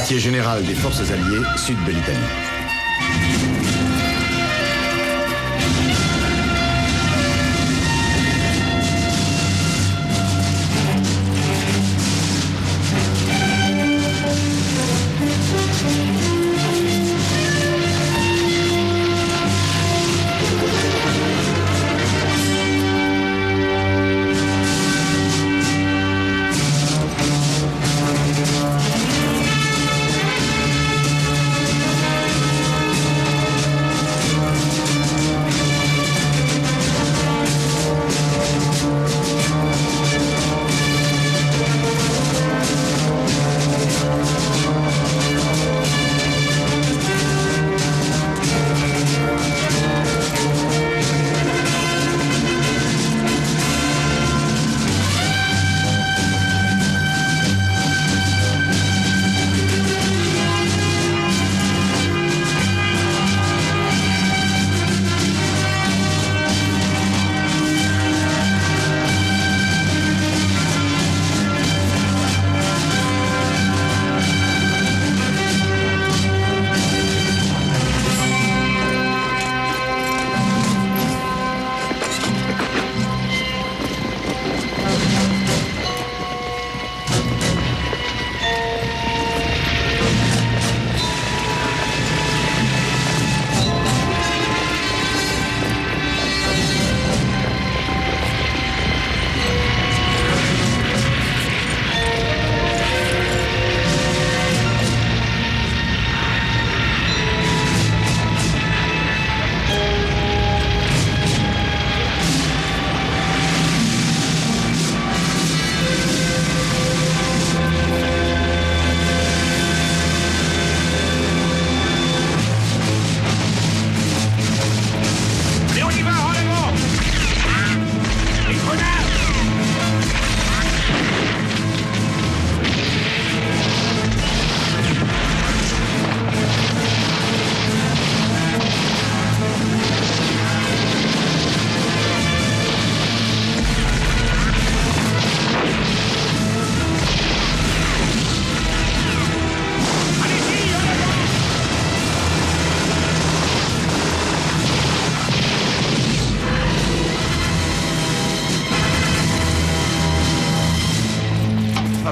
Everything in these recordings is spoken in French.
Quartier général des forces alliées, sud de l'Italie.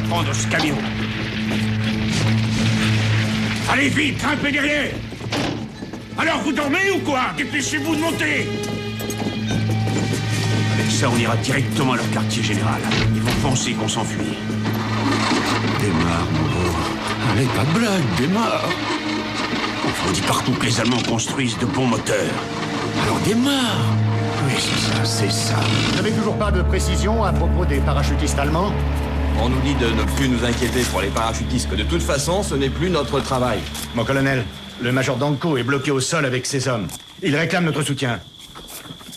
Prendre ce camion. Allez vite, grimpez derrière. Alors vous dormez ou quoi? Dépêchez-vous de monter. Avec ça, on ira directement à leur quartier général. Ils vont penser qu'on s'enfuit. Démarre, mon beau. Allez, pas de blague, démarre. On dit partout que les Allemands construisent de bons moteurs. Alors démarre. Oui, c'est ça, c'est ça. Vous n'avez toujours pas de précision à propos des parachutistes allemands? On nous dit de ne plus nous inquiéter pour les parachutistes, que de toute façon, ce n'est plus notre travail. Mon colonel, le major Danko est bloqué au sol avec ses hommes. Il réclame notre soutien.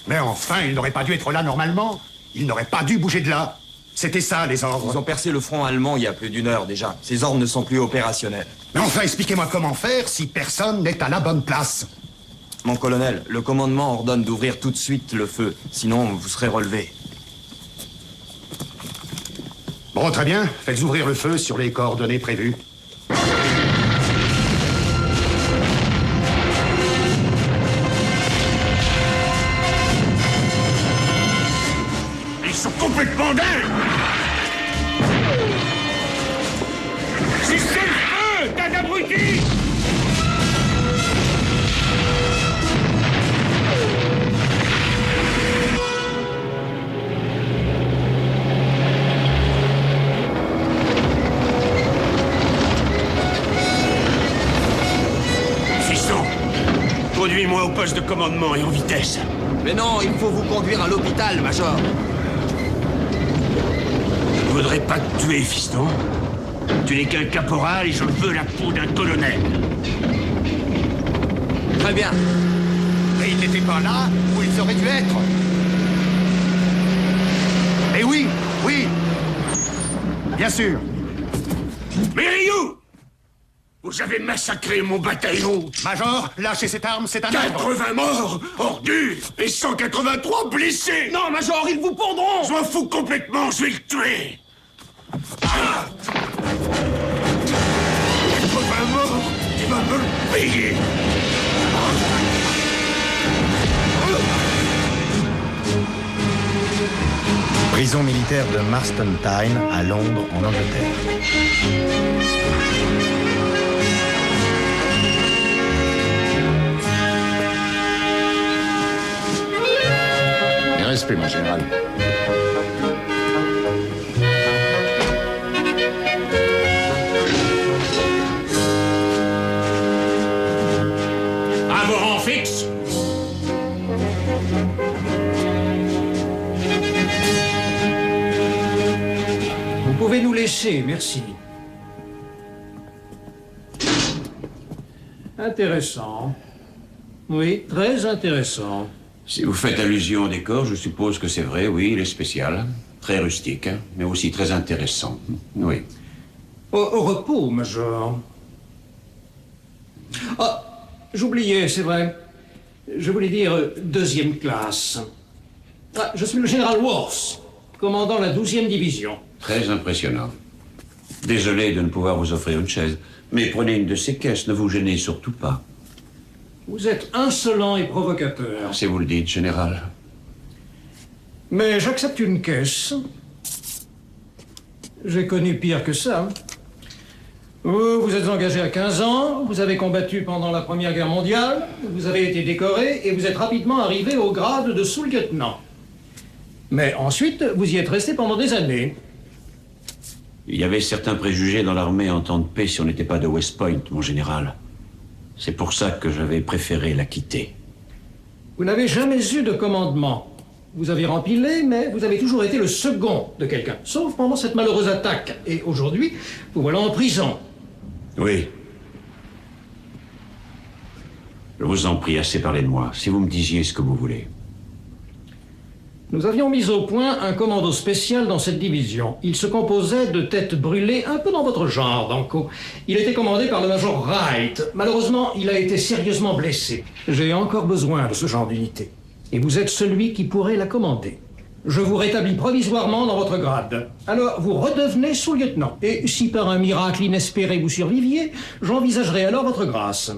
Mais enfin, il n'aurait pas dû être là normalement. Il n'aurait pas dû bouger de là. C'était ça, les ordres. Ils ont percé le front allemand il y a plus d'une heure déjà. Ces ordres ne sont plus opérationnels. Mais enfin, expliquez-moi comment faire si personne n'est à la bonne place. Mon colonel, le commandement ordonne d'ouvrir tout de suite le feu. Sinon, vous serez relevé. Bon, très bien. Faites ouvrir le feu sur les coordonnées prévues. Ils sont complètement dingues. C'est le feu, tas d'abrutis. Conduis-moi au poste de commandement et en vitesse. Mais non, il faut vous conduire à l'hôpital, Major. Je voudrais pas te tuer, fiston. Tu n'es qu'un caporal et je veux la peau d'un colonel. Très bien. Mais il n'était pas là où il aurait dû être. Eh oui, oui. Bien sûr. Mais Ryu! Vous avez massacré mon bataillon. Major, lâchez cette arme, c'est un ordre. 80 morts, ordures, et 183 blessés. Non, Major, ils vous pondront. Je m'en fous complètement, je vais le tuer. 80 Payez. Prison militaire de Marston Tyne à Londres, en Angleterre. Mes respects, mon général. À vos rangs fixes. Vous pouvez nous laisser, merci. Intéressant. Oui, très intéressant. Si vous faites allusion au décor, je suppose que c'est vrai, oui, il est spécial. Très rustique, hein, mais aussi très intéressant. Oui. Au repos, Major. Ah, j'oubliais, c'est vrai. Je voulais dire deuxième classe. Ah, je suis le général Worth, commandant la 12e division. Très impressionnant. Désolé de ne pouvoir vous offrir une chaise, mais prenez une de ces caisses, ne vous gênez surtout pas. Vous êtes insolent et provocateur. Si vous le dites, général. Mais j'accepte une caisse. J'ai connu pire que ça. Vous êtes engagé à 15 ans, vous avez combattu pendant la Première Guerre mondiale, vous avez été décoré et vous êtes rapidement arrivé au grade de sous-lieutenant. Mais ensuite, vous y êtes resté pendant des années. Il y avait certains préjugés dans l'armée en temps de paix si on n'était pas de West Point, mon général. C'est pour ça que j'avais préféré la quitter. Vous n'avez jamais eu de commandement. Vous avez rempilé, mais vous avez toujours été le second de quelqu'un. Sauf pendant cette malheureuse attaque. Et aujourd'hui, vous voilà en prison. Oui. Je vous en prie, assez parlé de moi. Si vous me disiez ce que vous voulez. Nous avions mis au point un commando spécial dans cette division. Il se composait de têtes brûlées, un peu dans votre genre, Danko. Il était commandé par le major Wright. Malheureusement, il a été sérieusement blessé. J'ai encore besoin de ce genre d'unité. Et vous êtes celui qui pourrait la commander. Je vous rétablis provisoirement dans votre grade. Alors, vous redevenez sous-lieutenant. Et si par un miracle inespéré vous surviviez, j'envisagerai alors votre grâce.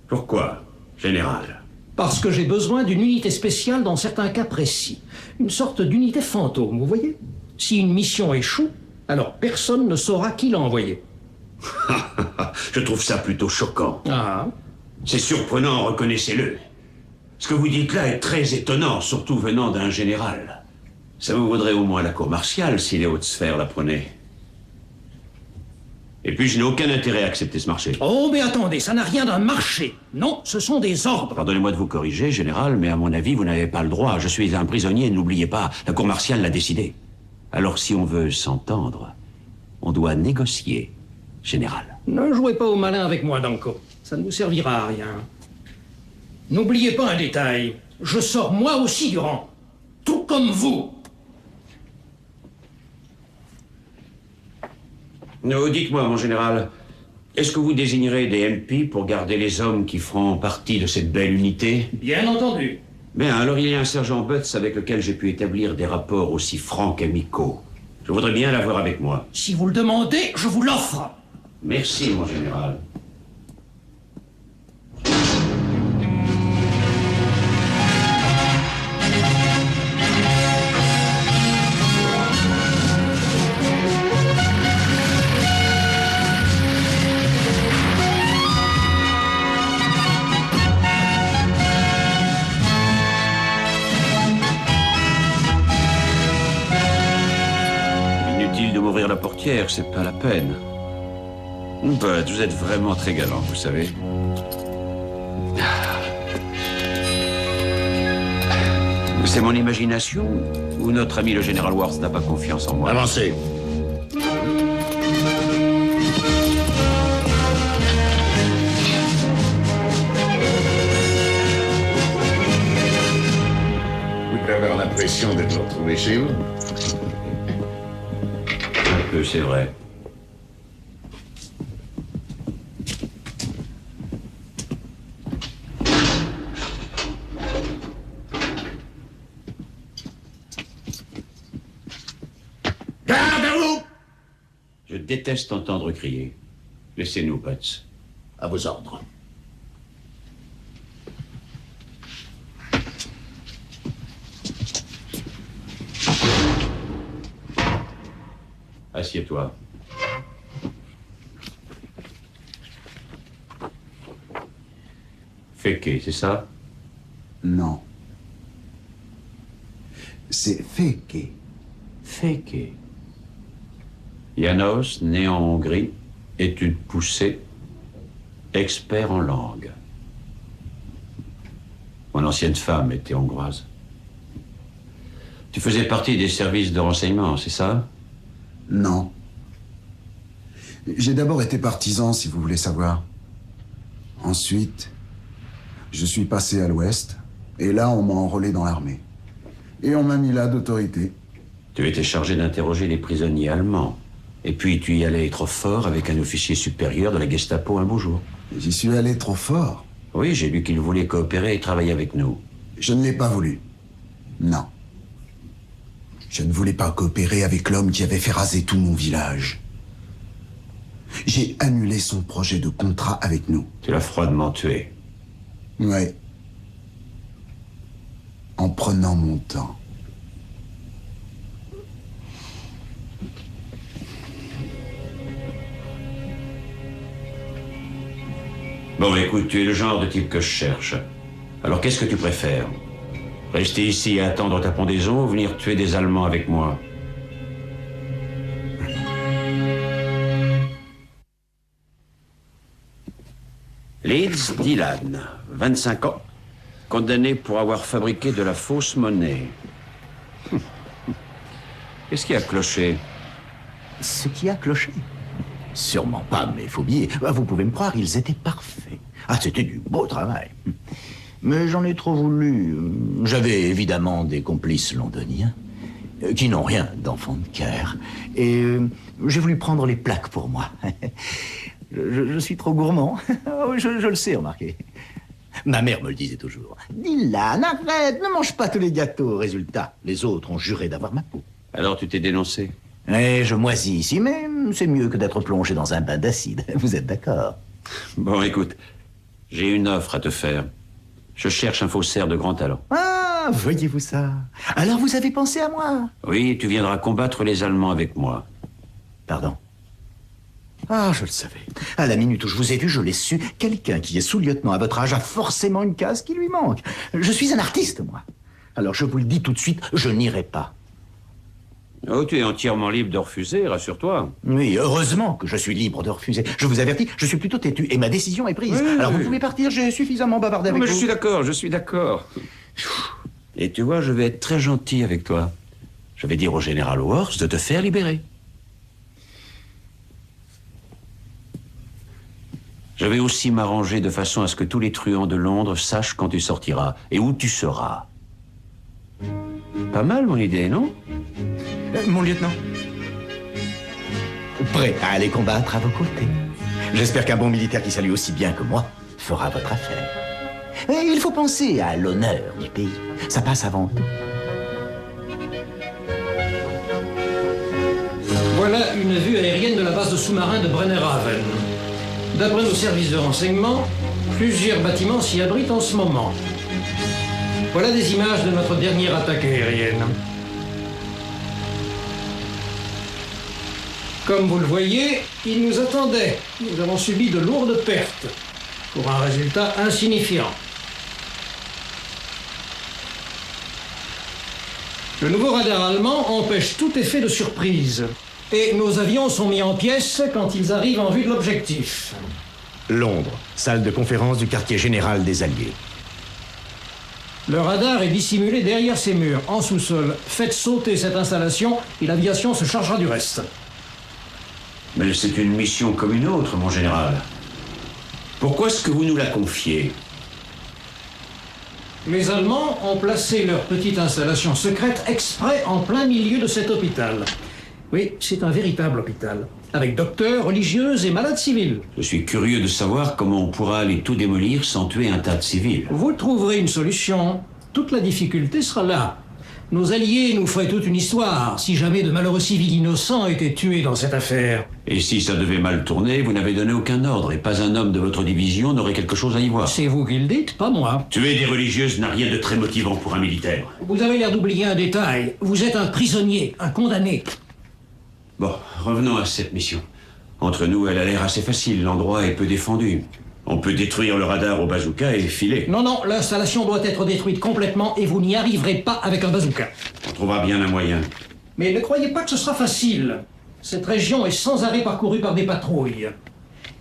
Pourquoi, général? Parce que j'ai besoin d'une unité spéciale dans certains cas précis. Une sorte d'unité fantôme, vous voyez? Si une mission échoue, alors personne ne saura qui l'a envoyée. Je trouve ça plutôt choquant. Ah. C'est surprenant, reconnaissez-le. Ce que vous dites là est très étonnant, surtout venant d'un général. Ça vous vaudrait au moins la cour martiale si les hautes sphères l'apprenaient. Et puis je n'ai aucun intérêt à accepter ce marché. Oh, mais attendez, ça n'a rien d'un marché. Non, ce sont des ordres. Pardonnez-moi de vous corriger, général, mais à mon avis, vous n'avez pas le droit. Je suis un prisonnier, n'oubliez pas, la cour martiale l'a décidé. Alors si on veut s'entendre, on doit négocier, général. Ne jouez pas au malin avec moi, Danko. Ça ne vous servira à rien. N'oubliez pas un détail. Je sors moi aussi du rang. Tout comme vous. Non, dites-moi, mon général, est-ce que vous désignerez des MP pour garder les hommes qui feront partie de cette belle unité? Bien entendu. Bien, alors il y a un sergent Butts avec lequel j'ai pu établir des rapports aussi francs qu'amicaux. Je voudrais bien l'avoir avec moi. Si vous le demandez, je vous l'offre. Merci, mon général. Inutile de m'ouvrir la portière, c'est pas la peine. Bud, vous êtes vraiment très galant, vous savez. C'est mon imagination ou notre ami le général Worth n'a pas confiance en moi? Avancez. Vous devez avoir l'impression d'être retrouvé chez vous. Un peu, c'est vrai. Garde à vous! Je déteste entendre crier. Laissez-nous, Butts. À vos ordres. Assieds-toi. Féké, c'est ça? Non. C'est Féké. Féké. Janos, né en Hongrie, études poussées, expert en langue. Mon ancienne femme était hongroise. Tu faisais partie des services de renseignement, c'est ça? Non. J'ai d'abord été partisan, si vous voulez savoir. Ensuite, je suis passé à l'Ouest, et là, on m'a enrôlé dans l'armée. Et on m'a mis là d'autorité. Tu étais chargé d'interroger les prisonniers allemands. Et puis tu y allais trop fort avec un officier supérieur de la Gestapo un beau jour. J'y suis allé trop fort. Oui, j'ai lu qu'il voulait coopérer et travailler avec nous. Je ne l'ai pas voulu. Non. Je ne voulais pas coopérer avec l'homme qui avait fait raser tout mon village. J'ai annulé son projet de contrat avec nous. Tu l'as froidement tué. Ouais. En prenant mon temps. Bon, écoute, tu es le genre de type que je cherche. Alors qu'est-ce que tu préfères? Rester ici et attendre ta pendaison ou venir tuer des Allemands avec moi? Leeds Dylan, 25 ans, condamné pour avoir fabriqué de la fausse monnaie. Qu'est-ce qui a cloché? Ce qui a cloché? Sûrement pas mes phobie. Vous pouvez me croire, ils étaient parfaits. Ah, c'était du beau travail. Mais j'en ai trop voulu. J'avais évidemment des complices londoniens qui n'ont rien d'enfant de cœur. Et j'ai voulu prendre les plaques pour moi. Je suis trop gourmand. Je le sais, remarquez. Ma mère me le disait toujours. Dylan, arrête, ne mange pas tous les gâteaux. Résultat, les autres ont juré d'avoir ma peau. Alors tu t'es dénoncé? Et je moisis ici, mais c'est mieux que d'être plongé dans un bain d'acide. Vous êtes d'accord? Bon, écoute, j'ai une offre à te faire. Je cherche un faussaire de grand talent. Ah, voyez-vous ça? Alors vous avez pensé à moi? Oui, tu viendras combattre les Allemands avec moi. Pardon? Ah, je le savais. À la minute où je vous ai vu, je l'ai su. Quelqu'un qui est sous-lieutenant à votre âge a forcément une case qui lui manque. Je suis un artiste, moi. Alors je vous le dis tout de suite, je n'irai pas. Oh, tu es entièrement libre de refuser, rassure-toi. Oui, heureusement que je suis libre de refuser. Je vous avertis, je suis plutôt têtu et ma décision est prise. Oui, Alors oui. vous pouvez partir, j'ai suffisamment bavardé Non, avec mais vous. je suis d'accord. Et tu vois, je vais être très gentil avec toi. Je vais dire au général Worth de te faire libérer. Je vais aussi m'arranger de façon à ce que tous les truands de Londres sachent quand tu sortiras et où tu seras. Pas mal mon idée, non? Mon lieutenant, prêt à aller combattre à vos côtés. J'espère qu'un bon militaire qui salue aussi bien que moi fera votre affaire. Et il faut penser à l'honneur du pays. Ça passe avant tout. Voilà une vue aérienne de la base de sous-marins de Bremerhaven. D'après nos services de renseignement, plusieurs bâtiments s'y abritent en ce moment. Voilà des images de notre dernière attaque aérienne. Comme vous le voyez, il nous attendait. Nous avons subi de lourdes pertes, pour un résultat insignifiant. Le nouveau radar allemand empêche tout effet de surprise. Et nos avions sont mis en pièces quand ils arrivent en vue de l'objectif. Londres, salle de conférence du quartier général des Alliés. Le radar est dissimulé derrière ces murs, en sous-sol. Faites sauter cette installation et l'aviation se chargera du reste. Mais c'est une mission comme une autre, mon général. Pourquoi est-ce que vous nous la confiez? Les Allemands ont placé leur petite installation secrète exprès en plein milieu de cet hôpital. Oui, c'est un véritable hôpital, avec docteurs, religieuses et malades civils. Je suis curieux de savoir comment on pourra aller tout démolir sans tuer un tas de civils. Vous trouverez une solution. Toute la difficulté sera là. Nos alliés nous feraient toute une histoire si jamais de malheureux civils innocents étaient tués dans cette affaire. Et si ça devait mal tourner, vous n'avez donné aucun ordre et pas un homme de votre division n'aurait quelque chose à y voir. C'est vous qui le dites, pas moi. Tuer des religieuses n'a rien de très motivant pour un militaire. Vous avez l'air d'oublier un détail. Vous êtes un prisonnier, un condamné. Bon, revenons à cette mission. Entre nous, elle a l'air assez facile. L'endroit est peu défendu. On peut détruire le radar au bazooka et filer. Non, non, l'installation doit être détruite complètement et vous n'y arriverez pas avec un bazooka. On trouvera bien un moyen. Mais ne croyez pas que ce sera facile. Cette région est sans arrêt parcourue par des patrouilles.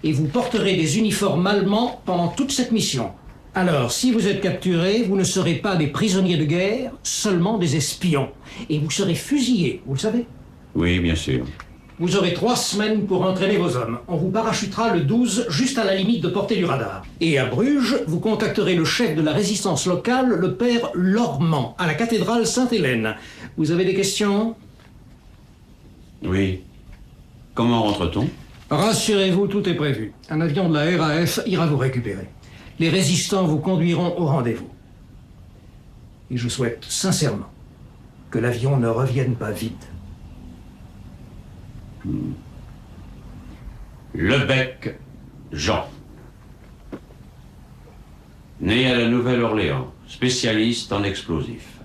Et vous porterez des uniformes allemands pendant toute cette mission. Alors, si vous êtes capturés, vous ne serez pas des prisonniers de guerre, seulement des espions. Et vous serez fusillés, vous le savez. Oui, bien sûr. Vous aurez 3 semaines pour entraîner vos hommes. On vous parachutera le 12, juste à la limite de portée du radar. Et à Bruges, vous contacterez le chef de la résistance locale, le père Lormand, à la cathédrale Sainte-Hélène. Vous avez des questions? Oui. Comment rentre-t-on? Rassurez-vous, tout est prévu. Un avion de la RAF ira vous récupérer. Les résistants vous conduiront au rendez-vous. Et je souhaite sincèrement que l'avion ne revienne pas vide. Lebec, Jean. Né à la Nouvelle-Orléans, spécialiste en explosifs.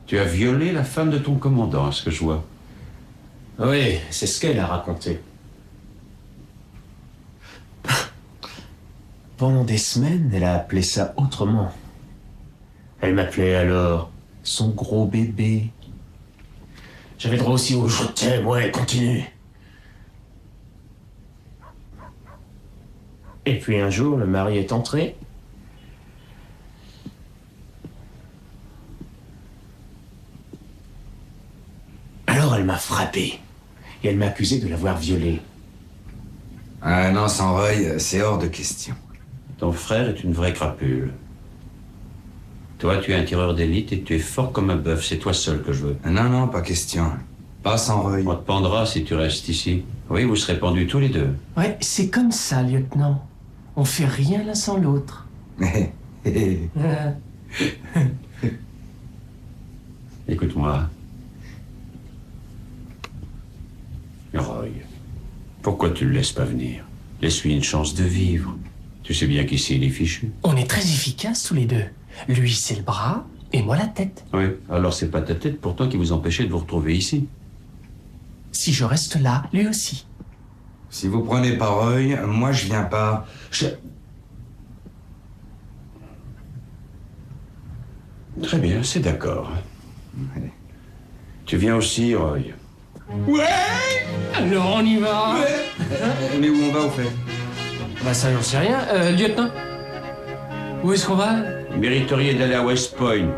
Tu as violé la femme de ton commandant, à ce que je vois. Oui, c'est ce qu'elle a raconté. Pendant des semaines, elle a appelé ça autrement. Elle m'appelait alors son gros bébé. J'avais droit aussi au je t'aime, ouais, continue. Et puis un jour, le mari est entré. Alors elle m'a frappé. Et elle m'a accusé de l'avoir violée. Ah non, sans Roy, c'est hors de question. Ton frère est une vraie crapule. Toi, tu es un tireur d'élite et tu es fort comme un bœuf. C'est toi seul que je veux. Non, non, pas question. Pas sans Roy. On te pendra si tu restes ici. Oui, vous serez pendus tous les deux. Ouais, c'est comme ça, lieutenant. On fait rien l'un sans l'autre. Écoute-moi. Roy, pourquoi tu le laisses pas venir? Laisse-lui une chance de vivre. Tu sais bien qu'ici, il est fichu. On est très efficaces tous les deux. Lui, c'est le bras, et moi la tête. Oui, alors c'est pas ta tête pourtant qui vous empêchait de vous retrouver ici. Si je reste là, lui aussi. Si vous prenez pas Roy, moi je viens pas. Très bien, c'est d'accord. Tu viens aussi, Roy. Ouais. Alors on y va. Mais où on va au fait? Bah ça, j'en sais rien. Lieutenant, où est-ce qu'on va? Mériteriez d'aller à West Point.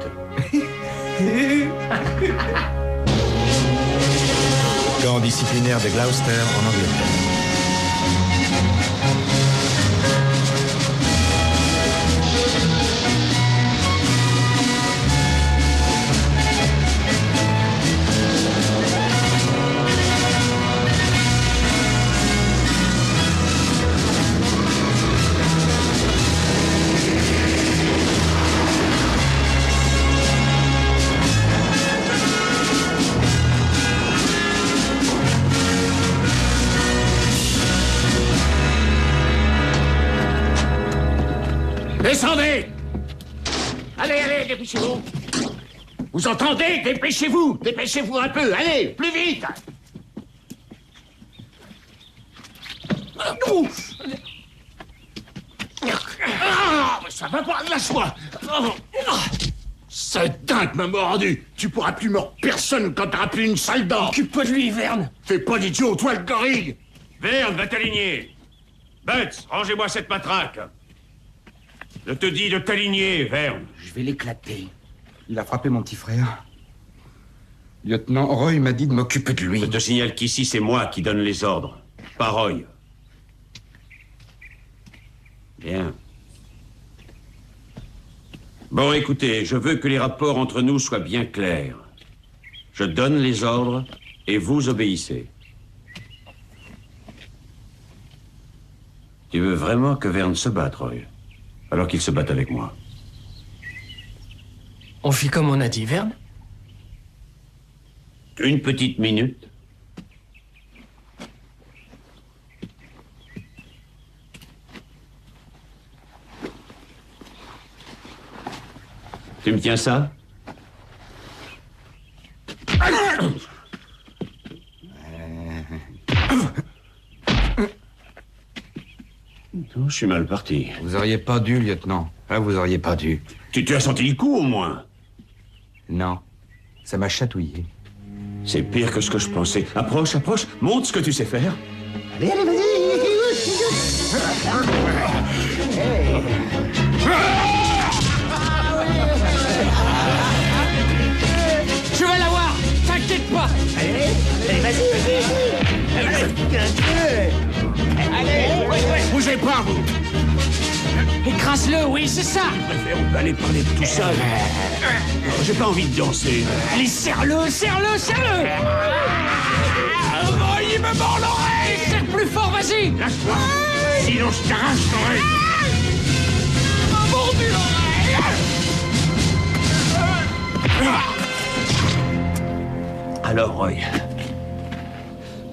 Camp disciplinaire de Gloucester en Angleterre. Descendez! Allez, allez, dépêchez-vous! Vous entendez? Dépêchez-vous! Dépêchez-vous un peu! Allez, plus vite! Ah, ça va pas, lâche-moi! Cette dinde m'a mordu! Tu pourras plus mordre personne quand t'auras plus une sale dent! Occupe-toi de lui, Verne. Fais pas d'idiot, toi le gorille! Verne, va t'aligner. Butts, rangez-moi cette matraque. Je te dis de t'aligner, Verne. Je vais l'éclater. Il a frappé mon petit frère. Lieutenant Roy m'a dit de m'occuper de lui. Je te signale qu'ici, c'est moi qui donne les ordres, pas Roy. Bien. Bon, écoutez, je veux que les rapports entre nous soient bien clairs. Je donne les ordres et vous obéissez. Tu veux vraiment que Verne se batte, Roy? Alors qu'il se batte avec moi. On fait comme on a dit, Verne. Une petite minute. Tu me tiens ça? Oh, je suis mal parti. Vous auriez pas dû, lieutenant. Là, vous auriez pas dû. Tu as senti le coup, au moins? Non. Ça m'a chatouillé. C'est pire que ce que je pensais. Approche, approche, montre ce que tu sais faire. Allez, allez, vas-y. Je vais l'avoir. T'inquiète pas. Allez, vas-y. Allez, Bougez pas, vous. Écrase-le, oui, c'est ça. Je préfère aller parler de tout ça. J'ai pas envie de danser. Allez, serre-le, serre-le, serre-le. Oh, il me mord l'oreille. Serre plus fort, vas-y. Lâche-toi. Sinon, je t'arrache l'oreille. Il m'a mordu l'oreille. Alors, Roy,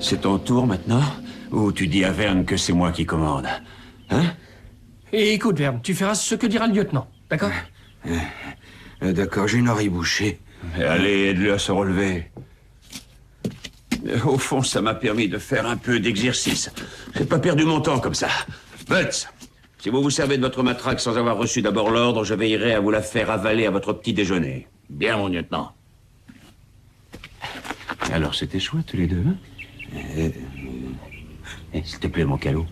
c'est ton tour maintenant? Ou tu dis à Verne que c'est moi qui commande? Hein? Et écoute, Verne, tu feras ce que dira le lieutenant, d'accord? D'accord, j'ai une oreille bouchée. Allez, aide-le à se relever. Au fond, ça m'a permis de faire un peu d'exercice. J'ai pas perdu mon temps comme ça. Butts, si vous vous servez de votre matraque sans avoir reçu d'abord l'ordre, je veillerai à vous la faire avaler à votre petit déjeuner. bien, mon lieutenant. Alors, c'était chouette, tous les deux, hein? S'il te plaît, mon calot.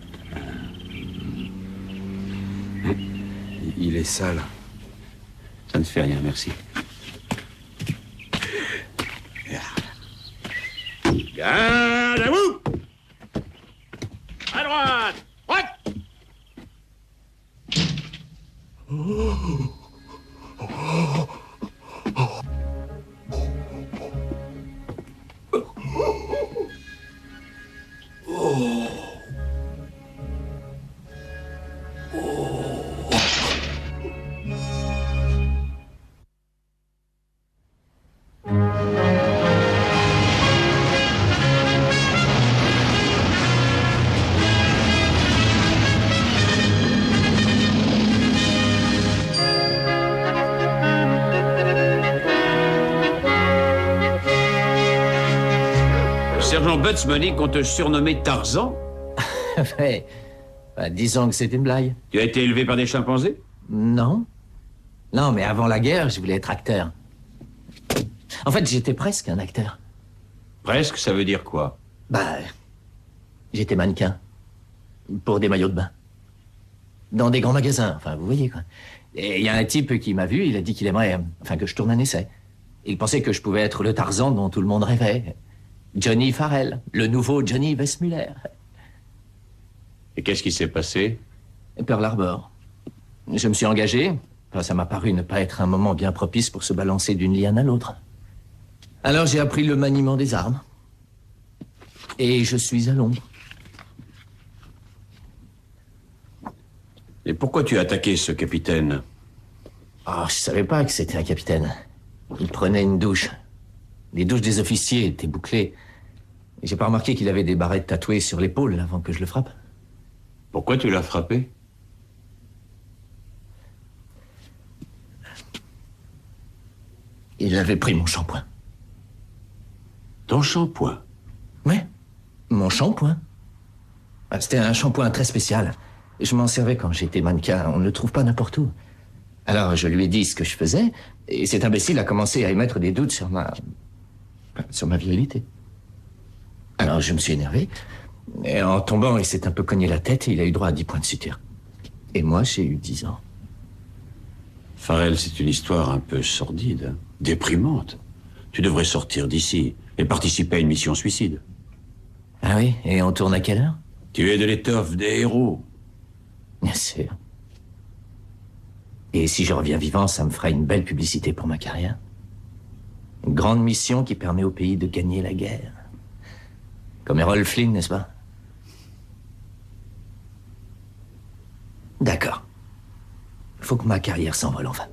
Il est sale. Ça ne fait rien, merci. Garde à vous. À droite. Droite. Sergent Butts me dit qu'on te surnommait Tarzan. Ouais. Bah, disons que c'est une blague. Tu as été élevé par des chimpanzés? Non. Non, mais avant la guerre, je voulais être acteur. En fait, j'étais presque un acteur. Presque, ça veut dire quoi? Bah, j'étais mannequin. Pour des maillots de bain. Dans des grands magasins, enfin, vous voyez, quoi. Et il y a un type qui m'a vu, il a dit qu'il aimerait, que je tourne un essai. Il pensait que je pouvais être le Tarzan dont tout le monde rêvait. Johnny Farrell, le nouveau Johnny Weissmuller. Et qu'est-ce qui s'est passé? Pearl Harbor. Je me suis engagé. Enfin, ça m'a paru ne pas être un moment bien propice pour se balancer d'une liane à l'autre. Alors j'ai appris le maniement des armes. Et je suis à Londres. Et pourquoi tu as attaqué ce capitaine? Oh, je savais pas que c'était un capitaine. Il prenait une douche. Les douches des officiers étaient bouclées. Et j'ai pas remarqué qu'il avait des barrettes tatouées sur l'épaule avant que je le frappe. Pourquoi tu l'as frappé? Il avait pris mon shampoing. Ton shampoing? Ouais, mon shampoing. Ah, c'était un shampoing très spécial. Je m'en servais quand j'étais mannequin. On ne le trouve pas n'importe où. Alors je lui ai dit ce que je faisais, et cet imbécile a commencé à émettre des doutes sur ma virilité. Alors je me suis énervé, et en tombant, il s'est un peu cogné la tête, et il a eu droit à 10 points de suture. Et moi, j'ai eu 10 ans. Farrell, c'est une histoire un peu sordide, déprimante. Tu devrais sortir d'ici et participer à une mission suicide. Ah oui? Et on tourne à quelle heure? Tu es de l'étoffe des héros. Bien sûr. Et si je reviens vivant, ça me fera une belle publicité pour ma carrière. Une grande mission qui permet au pays de gagner la guerre. Comme Errol Flynn, n'est-ce pas? D'accord. Faut que ma carrière s'envole enfin.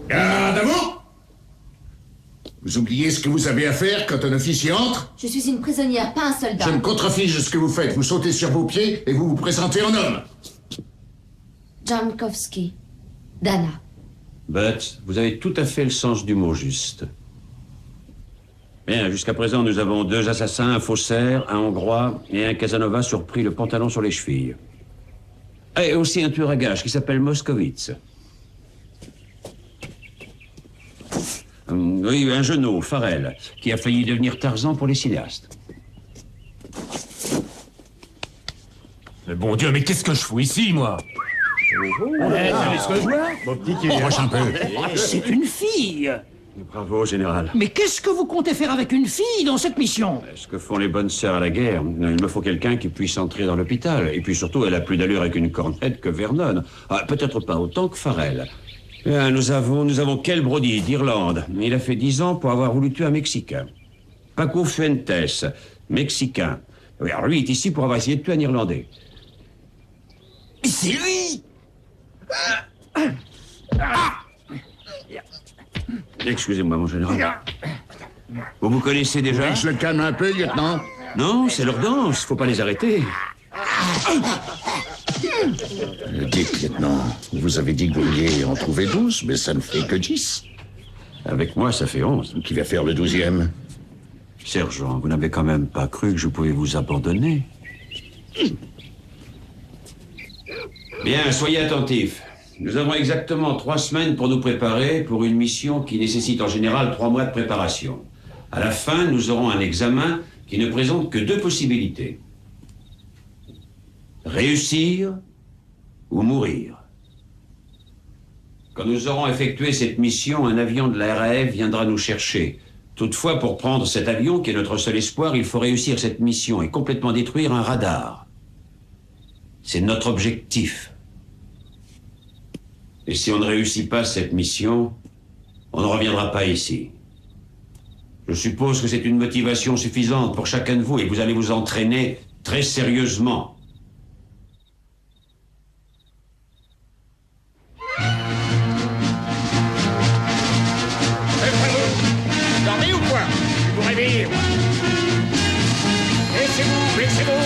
Garde à vous! Vous oubliez ce que vous avez à faire quand un officier entre? Je suis une prisonnière, pas un soldat. Je me contrefiche de ce que vous faites. Vous sautez sur vos pieds et vous vous présentez en homme. Jankowski. Dana. Butts, vous avez tout à fait le sens du mot juste. Bien, jusqu'à présent, nous avons 2 assassins, un faussaire, un Hongrois et un Casanova surpris le pantalon sur les chevilles. Et aussi un tueur à gages qui s'appelle Moskowitz. Oui, un genou, Farrell, qui a failli devenir Tarzan pour les cinéastes. Mais bon Dieu, mais qu'est-ce que je fous ici, moi? Mon petit qui approche un peu. C'est une fille. Bravo, général. Mais qu'est-ce que vous comptez faire avec une fille dans cette mission? Ce que font les bonnes sœurs à la guerre. Il me faut quelqu'un qui puisse entrer dans l'hôpital. Et puis surtout, elle a plus d'allure avec une cornette que Vernon. Ah, peut-être pas autant que Farrell. Nous avons Kel Brody d'Irlande. Il a fait 10 ans pour avoir voulu tuer un Mexicain. Paco Fuentes, Mexicain. Oui, alors lui est ici pour avoir essayé de tuer un Irlandais. C'est lui. Excusez-moi, mon général. Vous vous connaissez déjà? Je le calme un peu, lieutenant. Non, c'est leur danse. Faut pas les arrêter. Dites, lieutenant, vous avez dit que vous vouliez en trouver 12, mais ça ne fait que 10. Avec moi, ça fait 11. Qui va faire le 12e? Sergent, vous n'avez quand même pas cru que je pouvais vous abandonner? Bien, soyez attentifs. Nous avons exactement 3 semaines pour nous préparer pour une mission qui nécessite en général 3 mois de préparation. À la fin, nous aurons un examen qui ne présente que 2 possibilités. Réussir ou mourir. Quand nous aurons effectué cette mission, un avion de la RAF viendra nous chercher. Toutefois, pour prendre cet avion, qui est notre seul espoir, il faut réussir cette mission et complètement détruire un radar. C'est notre objectif. Et si on ne réussit pas cette mission, on ne reviendra pas ici. Je suppose que c'est une motivation suffisante pour chacun de vous et vous allez vous entraîner très sérieusement. Dormez ou quoi? Je vous réveille. Laissez-vous, laissez-vous.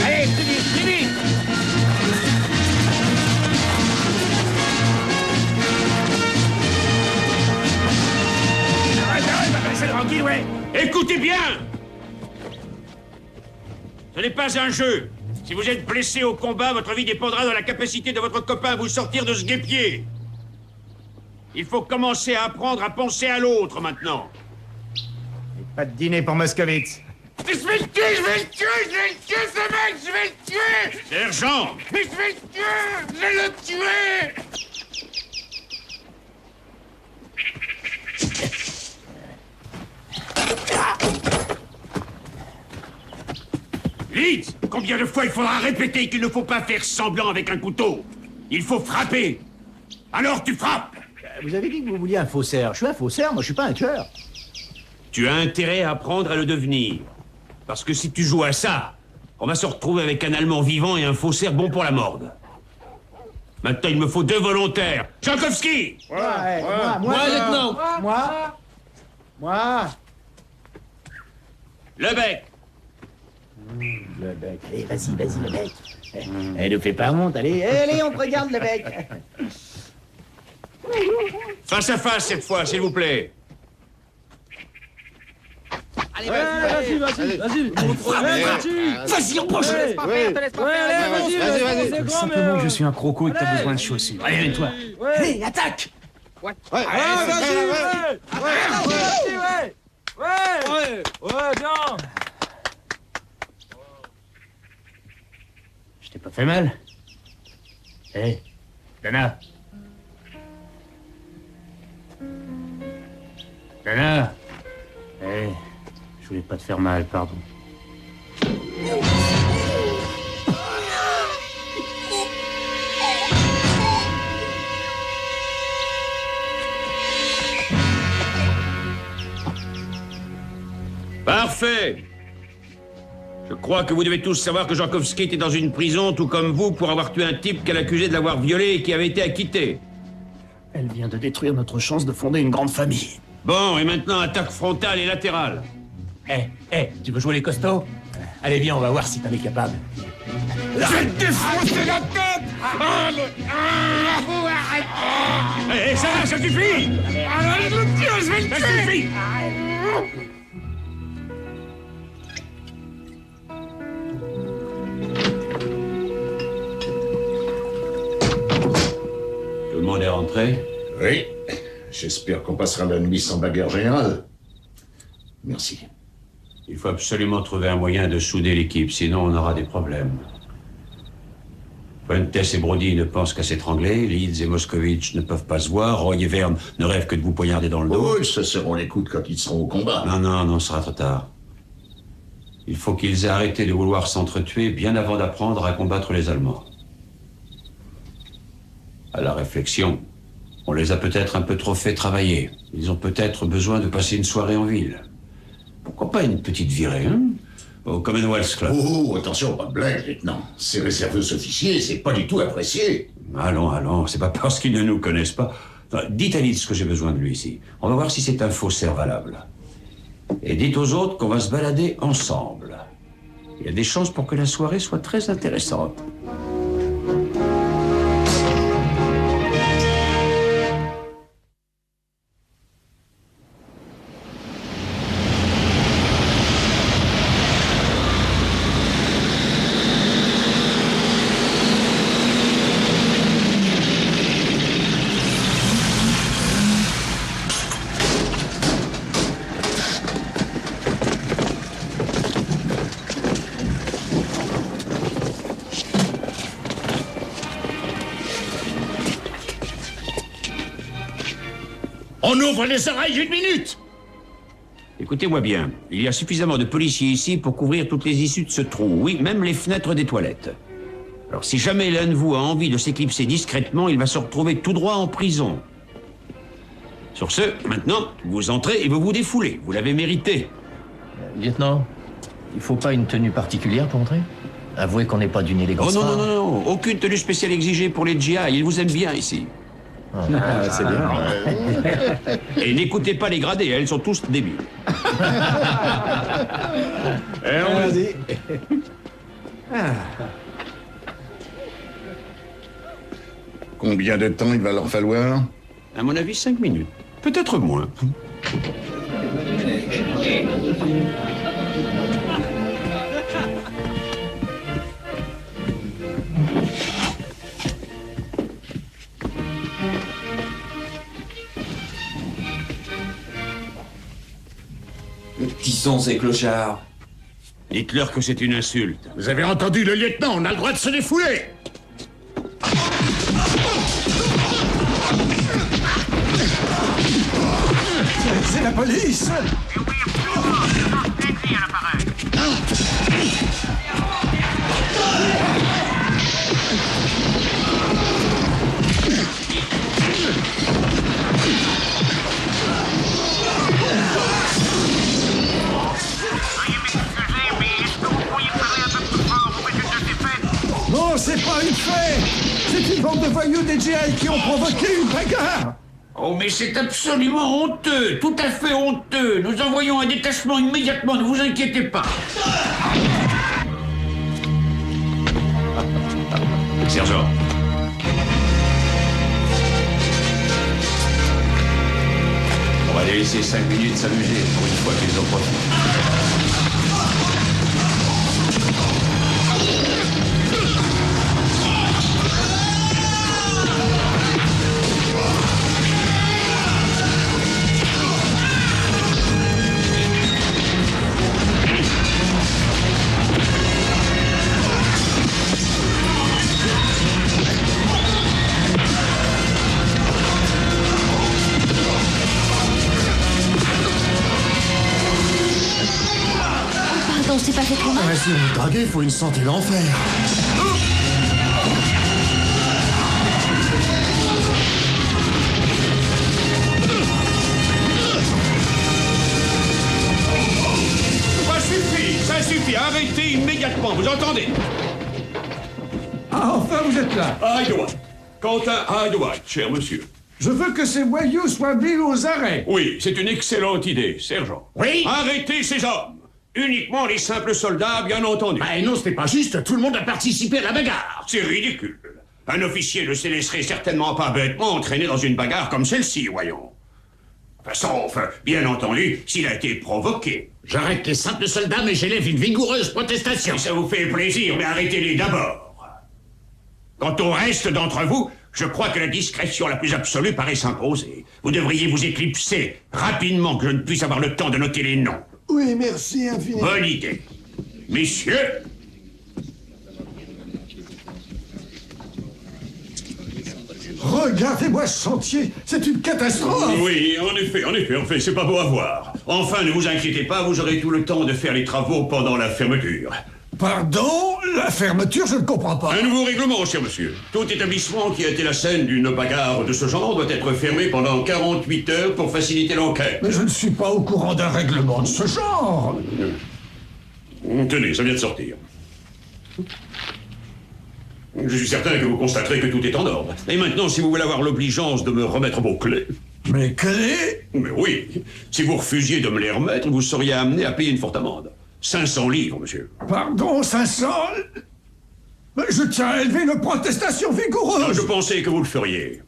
Allez, plus vite, plus vite. Restez tranquille, ouais. Écoutez bien! Ce n'est pas un jeu. Si vous êtes blessé au combat, votre vie dépendra de la capacité de votre copain à vous sortir de ce guêpier. Il faut commencer à apprendre à penser à l'autre maintenant. Pas de dîner pour Moskowitz. Je vais le tuer, je vais le tuer, je vais le tuer, ce mec, je vais le tuer. Sergent! Mais je vais le tuer, je vais le tuer. Leeds, combien de fois il faudra répéter qu'il ne faut pas faire semblant avec un couteau? Il faut frapper. Alors tu frappes. Vous avez dit que vous vouliez un faussaire. Je suis un faussaire, moi je suis pas un tueur. Tu as intérêt à apprendre à le devenir. Parce que si tu joues à ça, on va se retrouver avec un Allemand vivant et un faussaire bon pour la morgue. Maintenant, il me faut 2 volontaires. Jankowski! Moi, lieutenant. Moi. Le bec. Le bec. Allez, vas-y, le bec. Elle nous fait pas honte, allez, on te regarde le bec. Face à face cette fois, s'il vous plaît. Allez, vas-y. Vas-y, on penche. Vas-y. Simplement que je suis un croco et que t'as besoin de chaussures. Allez, toi. Allez, attaque. Ouais, bien. Je t'ai pas fait mal. Hé, Dana. Hé, je voulais pas te faire mal, pardon. Parfait. Je crois que vous devez tous savoir que Jankowski était dans une prison, tout comme vous, pour avoir tué un type qu'elle accusait de l'avoir violé et qui avait été acquitté. Elle vient de détruire notre chance de fonder une grande famille. Bon, et maintenant, attaque frontale et latérale. Tu veux jouer les costauds? Allez, viens, on va voir si t'en es capable. Je vais te défoncer la tête. Eh, ça va, ça suffit! Ça suffit! Tout le monde est rentré? Oui. J'espère qu'on passera la nuit sans bagarre générale. Merci. Il faut absolument trouver un moyen de souder l'équipe, sinon on aura des problèmes. Fuentes et Brody ne pensent qu'à s'étrangler, Leeds et Moscovitch ne peuvent pas se voir, Roy et Verne ne rêvent que de vous poignarder dans le dos. Oh, ils se serront les coudes quand ils seront au combat. Non, ce sera trop tard. Il faut qu'ils aient arrêté de vouloir s'entretuer bien avant d'apprendre à combattre les Allemands. À la réflexion, on les a peut-être un peu trop fait travailler. Ils ont peut-être besoin de passer une soirée en ville. Pourquoi pas une petite virée, hein? Au Commonwealth Club. Oh, attention, pas de blague, lieutenant. Ces réserveux officiers, c'est pas du tout apprécié. Allons, c'est pas parce qu'ils ne nous connaissent pas. Enfin, dites à Leeds que j'ai besoin de lui ici. On va voir si c'est un faussaire valable. Et dites aux autres qu'on va se balader ensemble. Il y a des chances pour que la soirée soit très intéressante. On ouvre les oreilles 1 minute! Écoutez-moi bien, il y a suffisamment de policiers ici pour couvrir toutes les issues de ce trou. Oui, même les fenêtres des toilettes. Alors si jamais l'un de vous a envie de s'éclipser discrètement, il va se retrouver tout droit en prison. Sur ce, maintenant, vous entrez et vous vous défoulez. Vous l'avez mérité. Lieutenant, il faut pas une tenue particulière pour entrer? Avouez qu'on n'est pas d'une élégance. Oh non, rare. non, aucune tenue spéciale exigée pour les GI. Ils vous aiment bien ici. C'est bien. Et n'écoutez pas les gradés, elles sont tous débiles. Combien de temps il va leur falloir? À mon avis, 5 minutes. Peut-être moins. Qui sont ces clochards? Dites-leur que c'est une insulte. Vous avez entendu le lieutenant, on a le droit de se défouler! C'est la police! Non, c'est pas une fête! C'est une bande de voyous des GI qui ont provoqué une bagarre! Oh, mais c'est absolument honteux, tout à fait honteux. Nous envoyons un détachement immédiatement, ne vous inquiétez pas. Sergent. On va les laisser 5 minutes s'amuser pour une fois qu'ils en profitent. Pardon, c'est pas fait trop mal. Si on est dragué, il faut une santé l'enfer. Ça suffit, arrêtez immédiatement, vous entendez? Ah, enfin, vous êtes là. Hyde-White. Quentin Hyde-White, cher monsieur. Je veux que ces voyous soient mis aux arrêts. Oui, c'est une excellente idée, sergent. Oui? Arrêtez ces hommes. Uniquement les simples soldats, bien entendu. Bah non, c'était pas juste, tout le monde a participé à la bagarre. C'est ridicule. Un officier ne se laisserait certainement pas bêtement entraîner dans une bagarre comme celle-ci, voyons. Sauf, bien entendu, s'il a été provoqué. J'arrête les simples soldats, mais j'élève une vigoureuse protestation. Si ça vous fait plaisir, mais arrêtez-les d'abord. Quant au reste d'entre vous, je crois que la discrétion la plus absolue paraît s'imposer. Vous devriez vous éclipser rapidement que je ne puisse avoir le temps de noter les noms. Oui, merci infiniment. Bonne idée. Messieurs, Regardez-moi ce chantier, c'est une catastrophe. oui, en effet, c'est pas beau à voir. Enfin, ne vous inquiétez pas, vous aurez tout le temps de faire les travaux pendant la fermeture. Pardon, la fermeture, je ne comprends pas. Un nouveau règlement, cher monsieur. Tout établissement qui a été la scène d'une bagarre de ce genre doit être fermé pendant 48 heures pour faciliter l'enquête. Mais je ne suis pas au courant d'un règlement de ce genre. Tenez, ça vient de sortir. Je suis certain que vous constaterez que tout est en ordre. Et maintenant, si vous voulez avoir l'obligeance de me remettre vos clés... Mes clés? Mais oui. Si vous refusiez de me les remettre, vous seriez amené à payer une forte amende. 500 livres, monsieur. Pardon, 500? Mais je tiens à élever une protestation vigoureuse. Je pensais que vous le feriez.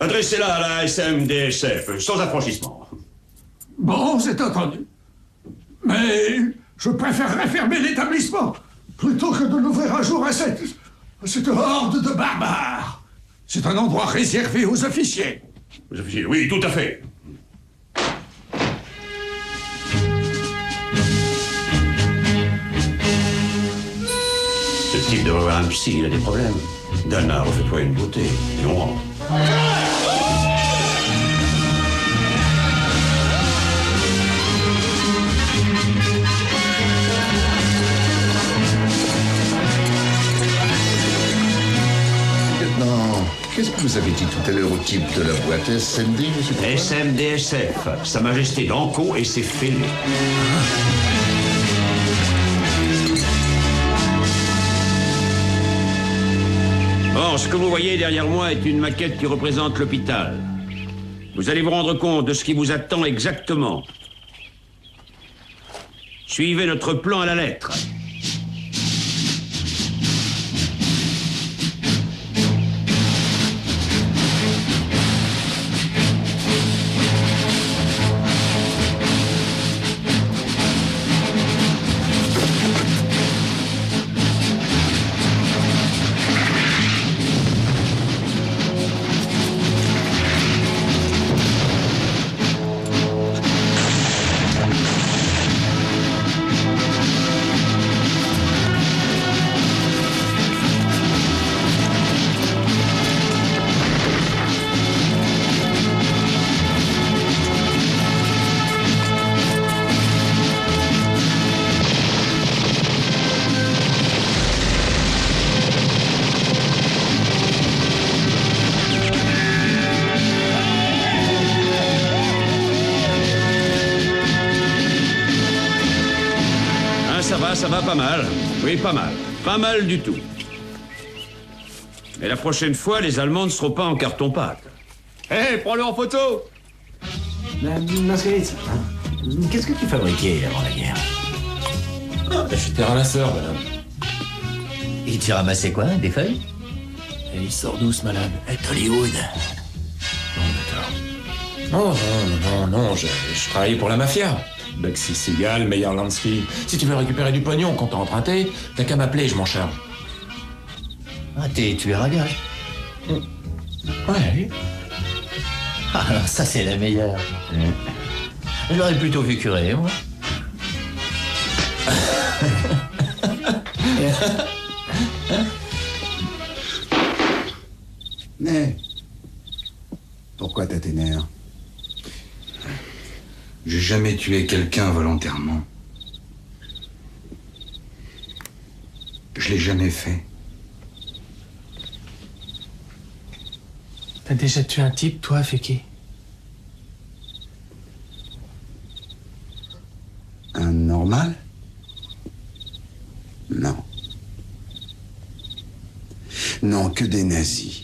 Adressez-la à la SMDSF, sans affranchissement. Bon, c'est entendu. Mais je préférerais fermer l'établissement plutôt que de l'ouvrir un jour à cette horde de barbares. C'est un endroit réservé aux officiers. Aux officiers, oui, tout à fait. Ce type devrait avoir un psy, il a des problèmes. Dana, refais-toi une beauté, et on rentre. Qu'est-ce que vous avez dit tout à l'heure au type de la boîte SMD, monsieur? SMDSF, Sa Majesté d'Anco et ses fêlés. Bon, ce que vous voyez derrière moi est une maquette qui représente l'hôpital. Vous allez vous rendre compte de ce qui vous attend exactement. Suivez notre plan à la lettre. Ça va pas mal. Oui, pas mal. Pas mal du tout. Mais la prochaine fois, les Allemands ne seront pas en carton-pâte. Hé, prends-le en photo! Marguerite, qu'est-ce que tu fabriquais avant la guerre? J'étais ramasseur, madame. Et tu ramassais quoi? Des feuilles? Et il sort d'où, ce malade? Hollywood. Non, je travaillais pour la mafia. Bexy Seagal, Meyer Lansky. Si tu veux récupérer du pognon qu'on t'a emprunté, t'as qu'à m'appeler, je m'en charge. Ah, t'es tueur à gage? Ouais. Ah, alors ça, c'est la meilleure. Je l'aurais plutôt vu curé, moi. Mais pourquoi t'as tes nerfs? J'ai jamais tué quelqu'un volontairement. Je l'ai jamais fait. T'as déjà tué un type, toi, Feki? Un normal? Non. Non, que des nazis.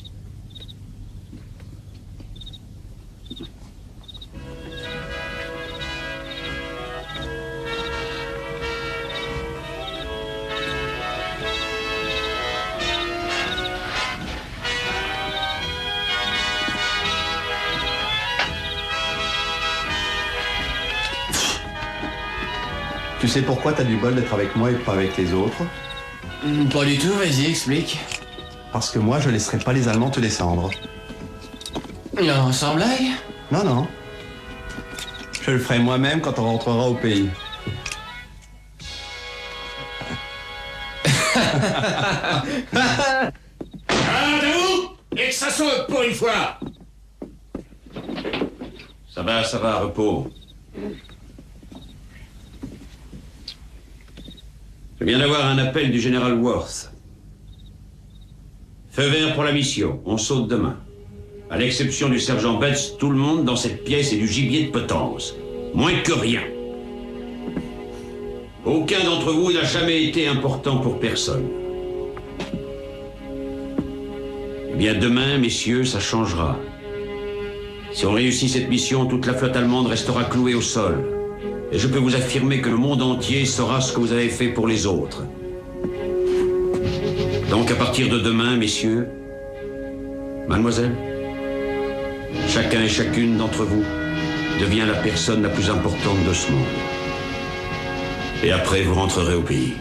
Tu sais pourquoi t'as du bol d'être avec moi et pas avec les autres? Pas du tout, vas-y, explique. Parce que moi, je laisserai pas les Allemands te descendre. Non, sans blague? Non, non. Je le ferai moi-même quand on rentrera au pays. Ah, vous! Et que ça saute pour une fois! Ça va, repos. Je viens d'avoir un appel du général Worth. Feu vert pour la mission, on saute demain. À l'exception du sergent Betts, tout le monde dans cette pièce est du gibier de potence. Moins que rien. Aucun d'entre vous n'a jamais été important pour personne. Eh bien, demain, messieurs, ça changera. Si on réussit cette mission, toute la flotte allemande restera clouée au sol. Et je peux vous affirmer que le monde entier saura ce que vous avez fait pour les autres. Donc, à partir de demain, messieurs, mademoiselle, chacun et chacune d'entre vous devient la personne la plus importante de ce monde. Et après, vous rentrerez au pays.